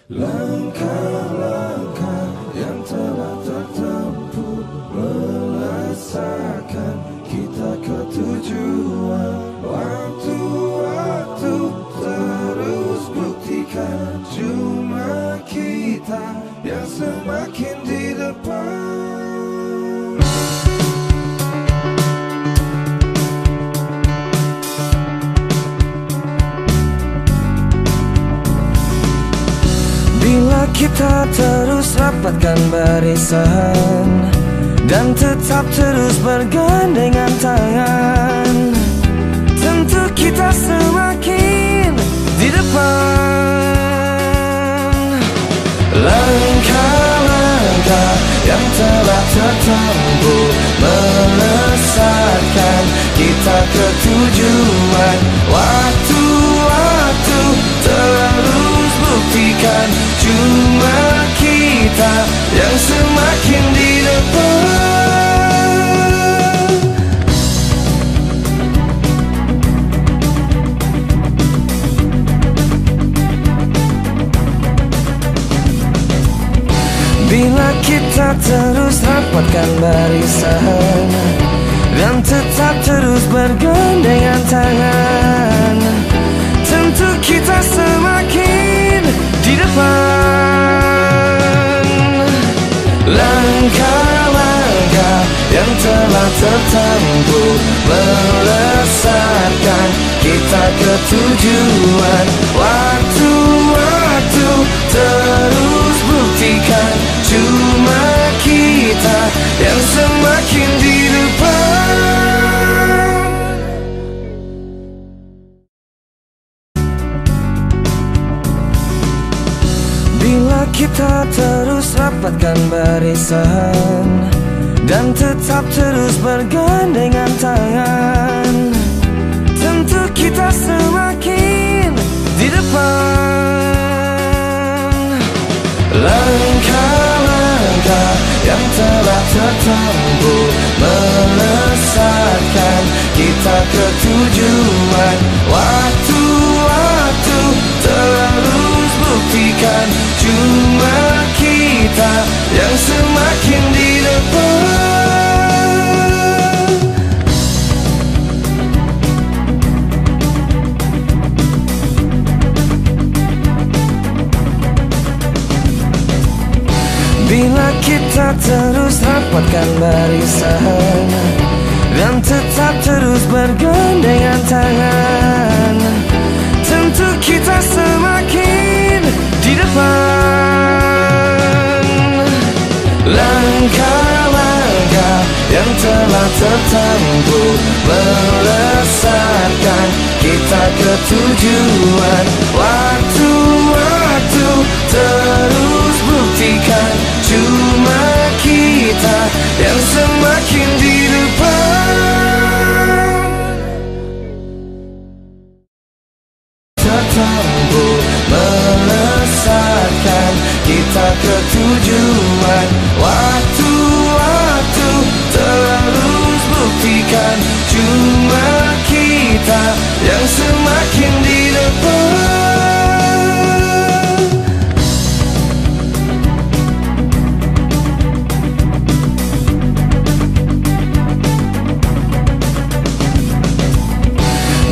Langkah-langkah yang telah tertempuh melesakan kita ke tujuan. Waktu-waktu terus buktikan cuma kita yang semakin di depan. Bila kita terus rapatkan barisan dan tetap terus bergandengan tangan, tentu kita semakin di depan. Langkah-langkah yang telah tertempuh melesatkan kita ke tujuan. Waktu-waktu terus buktikan cuma kita yang semakin di depan. Bila kita terus rapatkan barisan dan tetap terus bergandengan tangan, tentu kita semakin di depan. Langkah-langkah yang telah tertempuh melesatkan kita ke tujuan. Waktu-waktu terus buktikan cuma kita yang semakin di depan. Bila kita terus rapatkan barisan dan tetap terus bergandengan tangan, tentu kita semakin di depan. Langkah-langkah yang telah tertempuh melesatkan kita ke tujuan. Waktu-waktu terus buktikan cuma kita yang semakin di depan. Bila kita terus rapatkan barisan dan tetap terus bergandengan tangan, tentu kita semakin di depan. Langkah-langkah yang telah tertempuh melesatkan kita ke tujuan. Waktu-waktu terus buktikan cuma kita yang semakin di depan. Tertempuh melesatkan kita ke tujuan. Waktu-waktu terus buktikan cuma kita yang semakin di depan.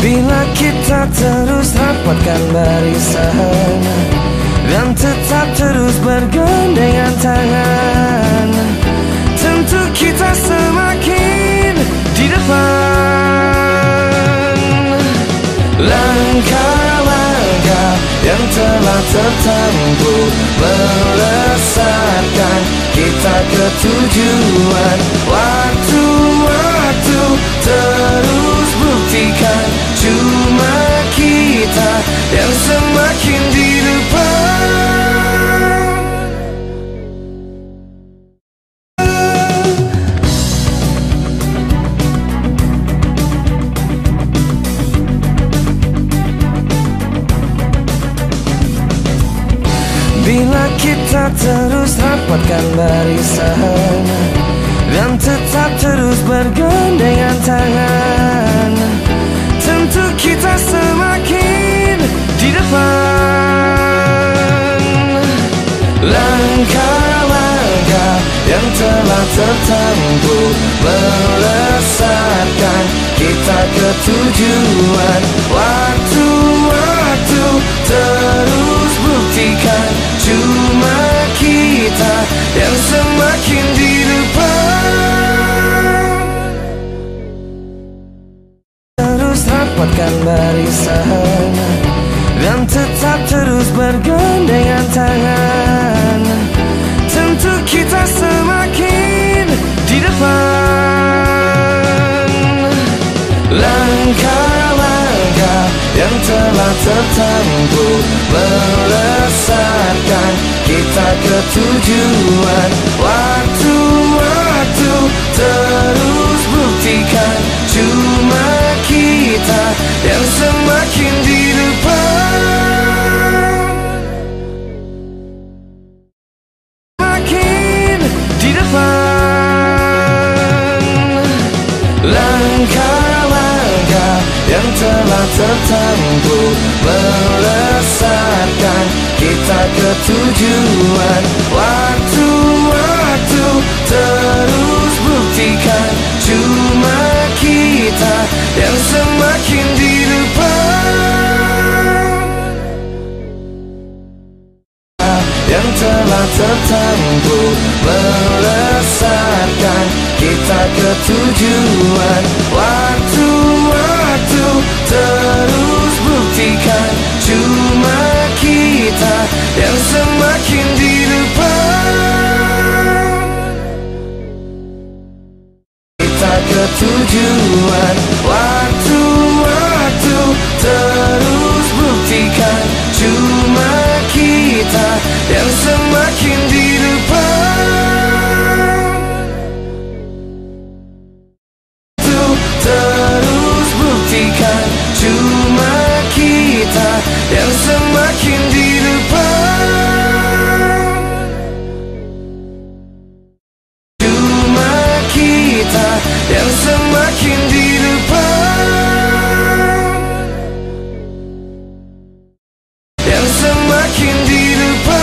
Bila kita terus rapatkan barisan dan tetap terus bergandengan tangan, tentu kita semakin di depan. Langkah-langkah yang telah tertempuh melesatkan kita ke tujuan. Waktu-waktu terus buktikan cuma kita yang semakin di depan. Bila kita terus rapatkan barisan dan tetap terus bergandengan tangan, tentu kita semakin di depan. langkah-langkah yang telah tertempuh melesatkan kita ke tujuan. Waktu-waktu terus buktikan cuma kita yang semakin di depan. Terus rapatkan barisan dan tetap terus bergandengan tangan. Tentu kita semakin di depan. Langkah-langkah yang telah tertempuh melesatkan kita ke tujuan. Waktu-waktu terus buktikan cuma kita yang semakin di depan. Semakin di depan. Langkah-langkah yang telah tertempuh melesatkan kita ke tujuan. Waktu-waktu terus buktikan cuma kita yang semakin di depan. Yang telah tertempuh melesatkan kita ke tujuan. Waktu-waktu terus buktikan cuma kita yang semakin di depan. Kita ke tujuan. Waktu-waktu terus buktikan cuma kita yang semakin di depan. Terus buktikan cuma kita yang semakin di depan. Cuma kita yang semakin di depan. Yang semakin di depan.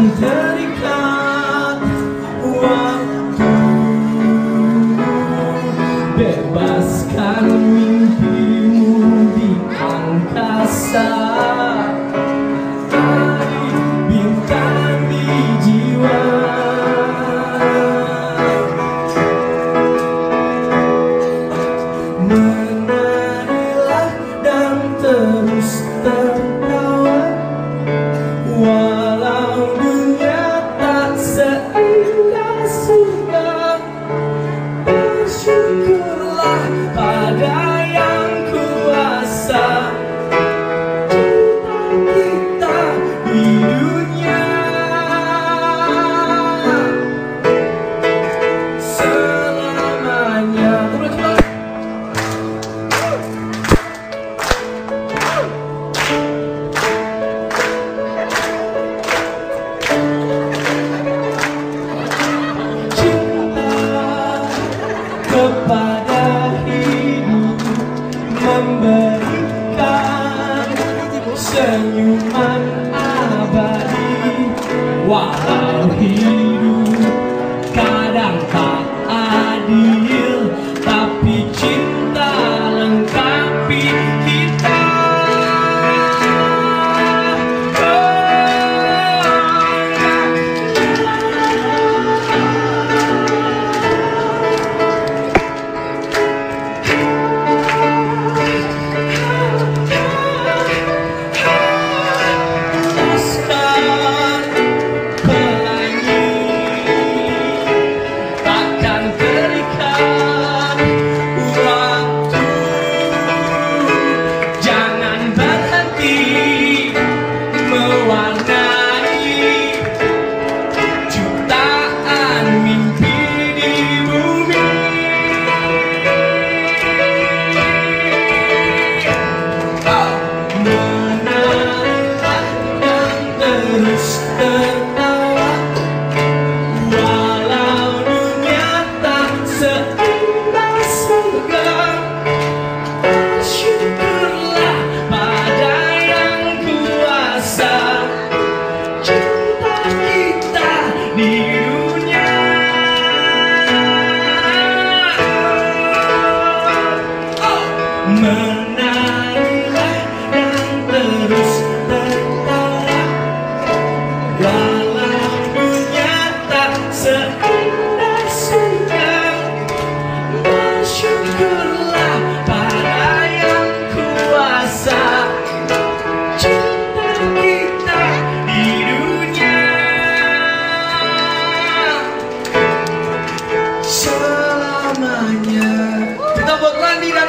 Terikat waktu, bebaskan mimpimu di angkasa, dari bintang di jiwa. Menarilah dan terus tertawa, walau dunia tak seindah surga. Bersyukurlah pada yang kuasa, cinta kita di dunia selamanya.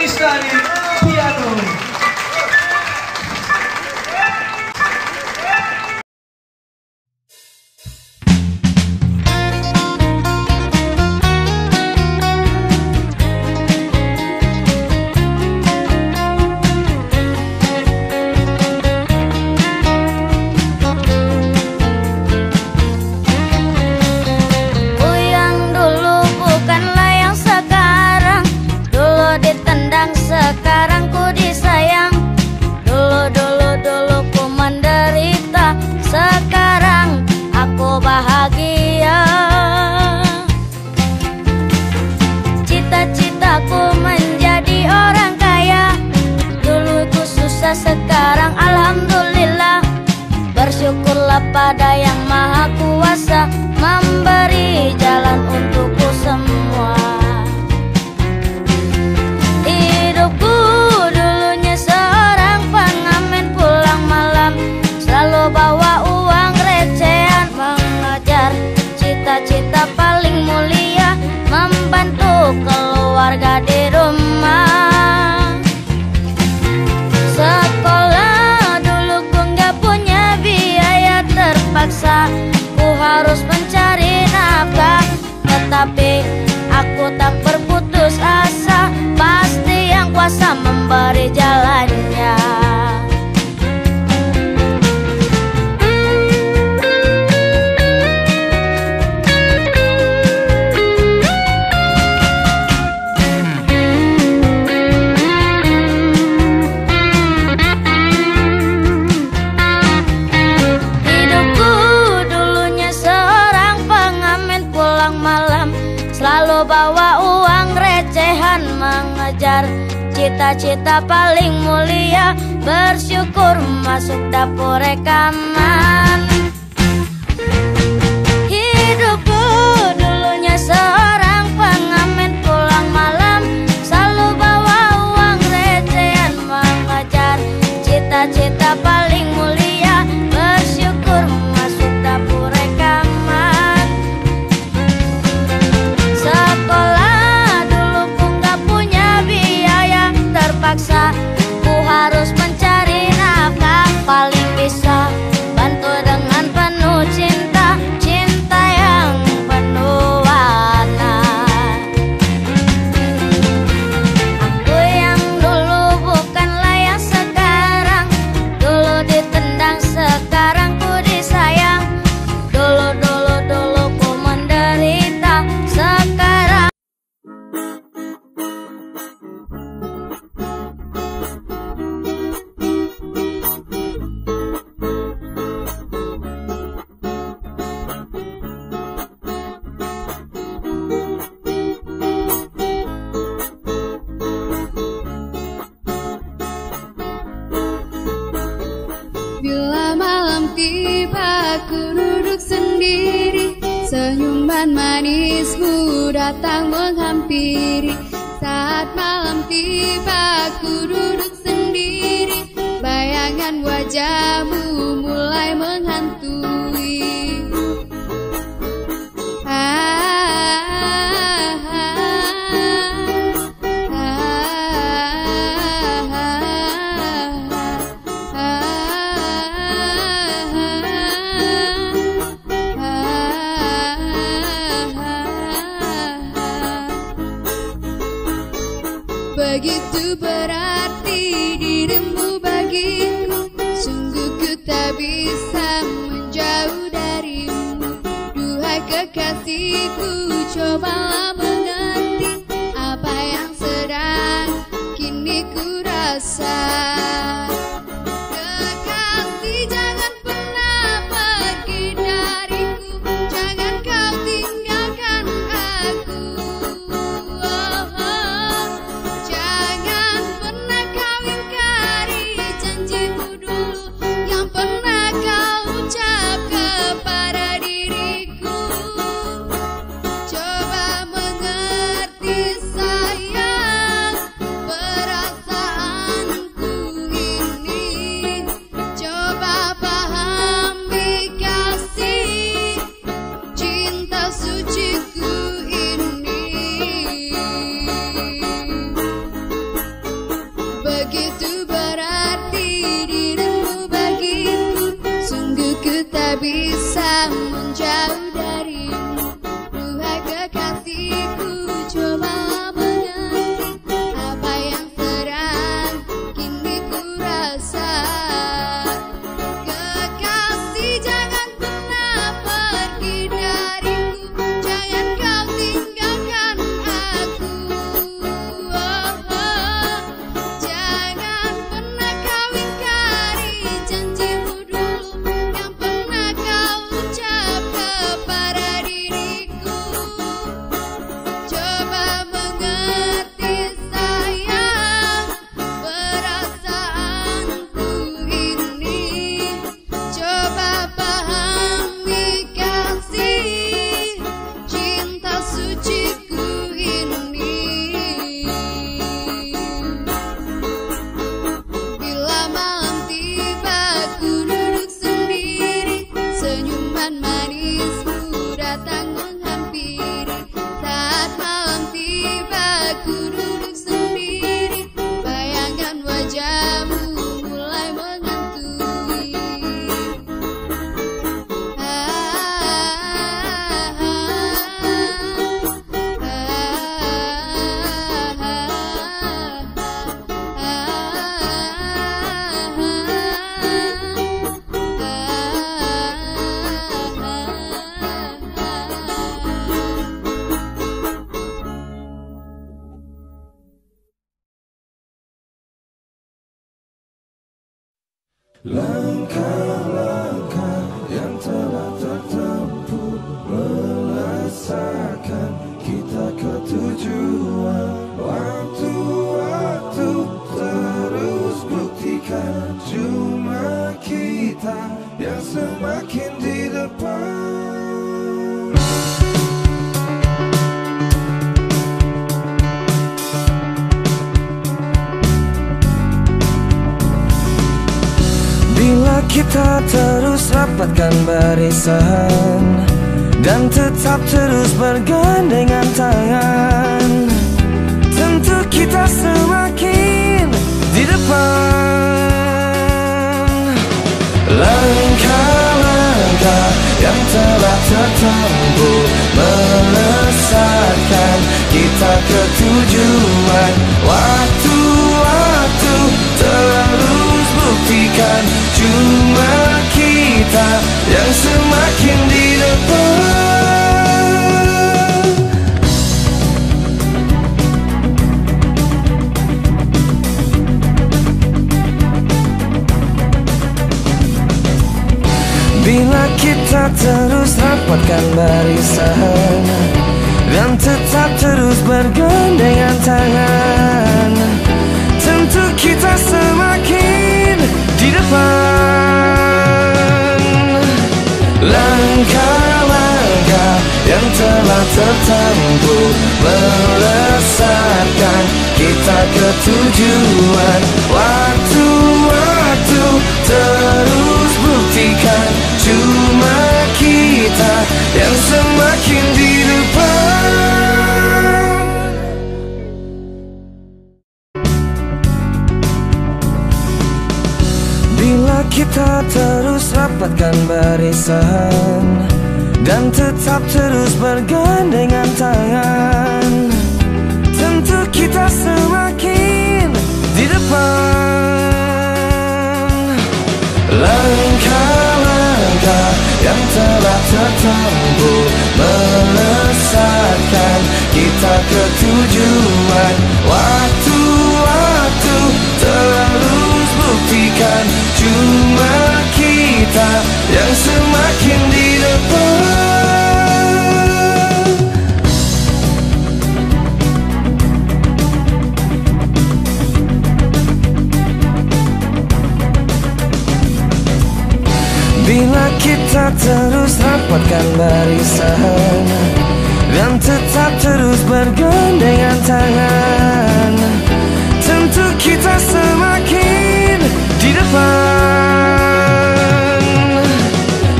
Lestari piano. Sekarang ku disayang. Dulu ku menderita. Sekarang aku bahagia. Cita-citaku menjadi orang kaya. Dulu ku susah, sekarang alhamdulillah. Bersyukurlah pada yang maha kuasa, memberi jalan untukku semua. Bawa uang recehan, mengejar cita-cita paling mulia, membantu keluarga di rumah. Sekolah dulu ku nggak punya biaya, terpaksa ku harus mencari nafkah. Tetapi aku tak berputus asa, pasti yang kuasa memberi jalannya. Selalu bawa uang recehan, mengejar cita-cita paling mulia, bersyukur masuk dapur rekaman. Hidupku dulunya seorang pengamen pulang malam, selalu bawa uang recehan, mengejar cita-cita paling mulia, bersyukur masuk dapur rekaman. Sekolah dulu ku nggak punya biaya, terpaksa ku harus mencari nafkah. Paling bisa bantu dengan penuh cinta, cinta yang penuh warna. Aku yang dulu bukanlah yang sekarang. Dulu ditendang, sekarang ku disayang. Dulu ku menderita, sekarang bila malam tiba ku duduk sendiri, senyuman manismu datang menghampiri. Saat malam tiba ku duduk sendiri, bayangan wajahmu mulai menghantui. Begitu berarti dirimu bagiku, sungguh ku tak bisa menjauh darimu. Duhai kekasihku, cobalah mengerti apa yang sedang kini ku rasa. Kekasih, jangan pernah pergi dariku, jangan kau tinggalkan aku. Jangan pernah kau ingkari janjimu dulu yang pernah kau ucap kepada diriku. Coba mengerti Langkah-langkah yang telah tertempuh melesakan kita ke tujuan. Waktu-waktu terus buktikan cuma kita yang semakin di depan. Bila kita terus rapatkan barisan dan tetap terus bergandengan tangan, tentu kita semakin di depan. Langkah-langkah yang telah tertempuh melesatkan kita ke tujuan. Waktu-waktu terus buktikan cuma kita yang semakin di depan. Bila kita terus rapatkan barisan dan tetap terus bergandengan tangan, tentu kita semakin di depan. Langkah-langkah yang telah tertempuh melesatkan kita ke tujuan. Waktu-waktu terus buktikan cuma kita yang semakin di depan. Bila kita terus rapatkan barisan dan tetap terus bergandengan tangan, tentu kita semakin di depan. Langkah-langkah yang telah tertempuh melesatkan kita ke tujuan. Waktu-waktu terus buktikan cuma kita yang semakin di depan. Bila kita terus rapatkan barisan dan tetap terus bergandengan tangan, tentu kita semakin di depan.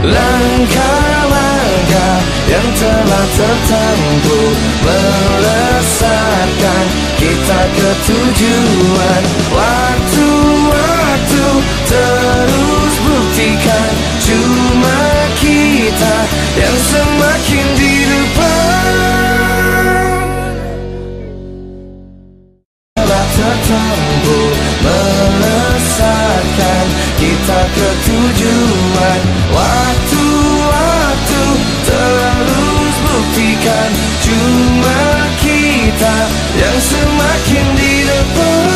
Langkah-langkah yang telah tertempuh melesatkan kita ke tujuan. Waktu-waktu terus buktikan cuma kita yang semakin di depan. Telah tertempuh melesatkan kita ke tujuan. Waktu-waktu terus buktikan cuma kita yang semakin di depan.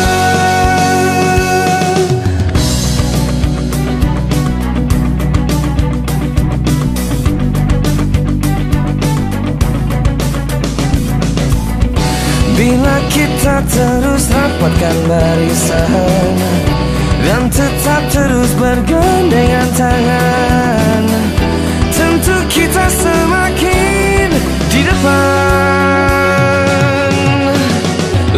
Bila kita terus rapatkan barisan dan tetap terus bergandengan tangan, tentu kita semakin di depan.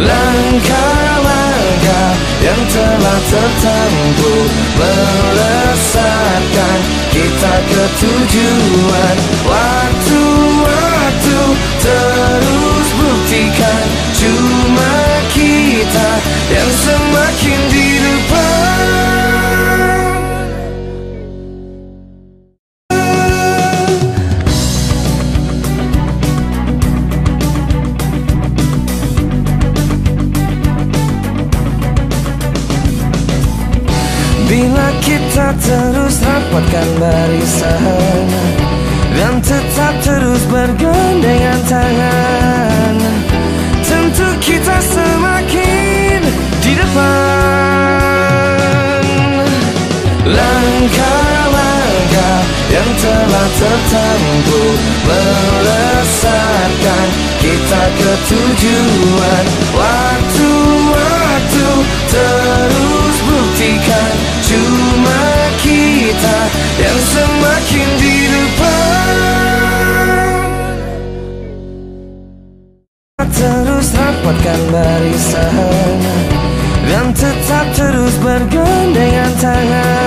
Langkah-langkah yang telah tertempuh melesatkan kita ke tujuan. Waktu-waktu terus buktikan cuma kita yang semakin di depan. Bila kita terus rapatkan barisan dan tetap terus bergandengan tangan, tentu kita semakin di depan. Langkah-langkah yang telah tertempuh melesatkan kita ke tujuan. Waktu-waktu terus buktikan cuma kita yang semakin di depan. Terus rapatkan barisan dan tetap terus bergandengan tangan.